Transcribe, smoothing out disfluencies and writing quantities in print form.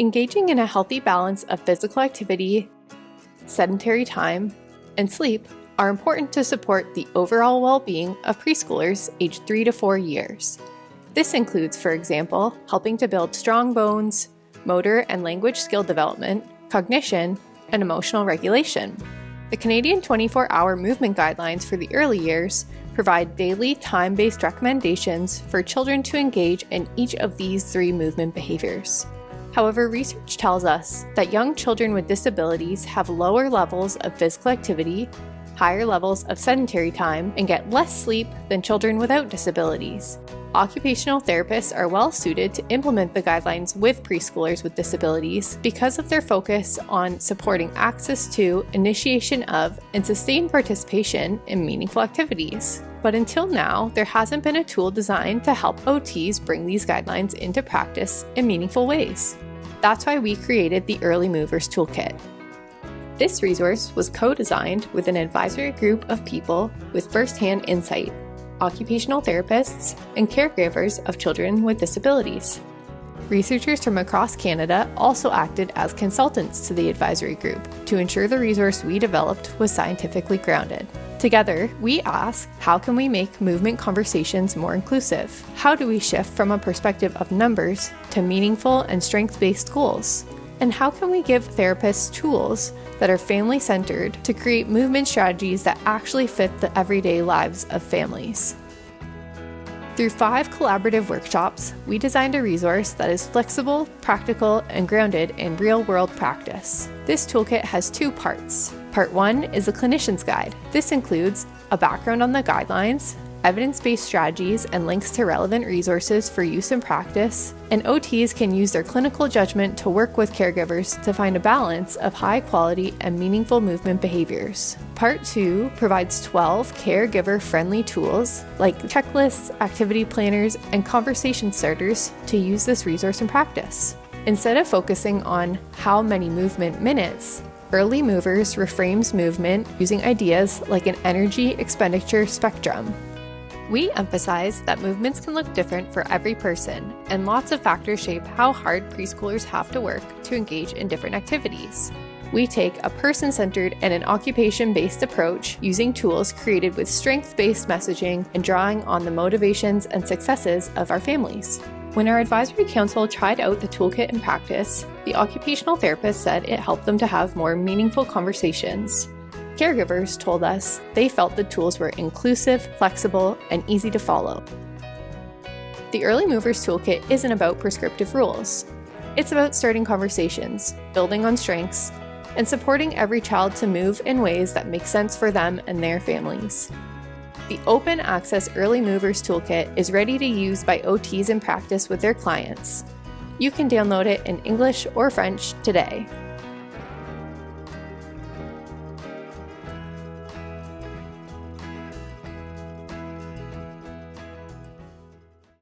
Engaging in a healthy balance of physical activity, sedentary time, and sleep are important to support the overall well-being of preschoolers aged 3 to 4 years. This includes, for example, helping to build strong bones, motor and language skill development, cognition, and emotional regulation. The Canadian 24-hour movement guidelines for the early years provide daily time-based recommendations for children to engage in each of these 3 movement behaviors. However, research tells us that young children with disabilities have lower levels of physical activity, higher levels of sedentary time, and get less sleep than children without disabilities. Occupational therapists are well suited to implement the guidelines with preschoolers with disabilities because of their focus on supporting access to, initiation of, and sustained participation in meaningful activities. But until now, there hasn't been a tool designed to help OTs bring these guidelines into practice in meaningful ways. That's why we created the Early Movers Toolkit. This resource was co-designed with an advisory group of people with first-hand insight, occupational therapists, and caregivers of children with disabilities. Researchers from across Canada also acted as consultants to the advisory group to ensure the resource we developed was scientifically grounded. Together, we ask, how can we make movement conversations more inclusive? How do we shift from a perspective of numbers to meaningful and strength-based goals? And how can we give therapists tools that are family-centered to create movement strategies that actually fit the everyday lives of families? Through 5 collaborative workshops, we designed a resource that is flexible, practical, and grounded in real-world practice. This toolkit has 2 parts. Part 1 is a clinician's guide. This includes a background on the guidelines, evidence-based strategies, and links to relevant resources for use in practice, and OTs can use their clinical judgment to work with caregivers to find a balance of high-quality and meaningful movement behaviors. Part 2 provides 12 caregiver-friendly tools like checklists, activity planners, and conversation starters to use this resource in practice. Instead of focusing on how many movement minutes, Early Movers reframes movement using ideas like an energy expenditure spectrum. We emphasize that movements can look different for every person, and lots of factors shape how hard preschoolers have to work to engage in different activities. We take a person-centered and an occupation-based approach using tools created with strength-based messaging and drawing on the motivations and successes of our families. When our advisory council tried out the toolkit in practice, the occupational therapist said it helped them to have more meaningful conversations. Caregivers told us they felt the tools were inclusive, flexible, and easy to follow. The Early Movers Toolkit isn't about prescriptive rules. It's about starting conversations, building on strengths, and supporting every child to move in ways that make sense for them and their families. The Open Access Early Movers Toolkit is ready to use by OTs in practice with their clients. You can download it in English or French today.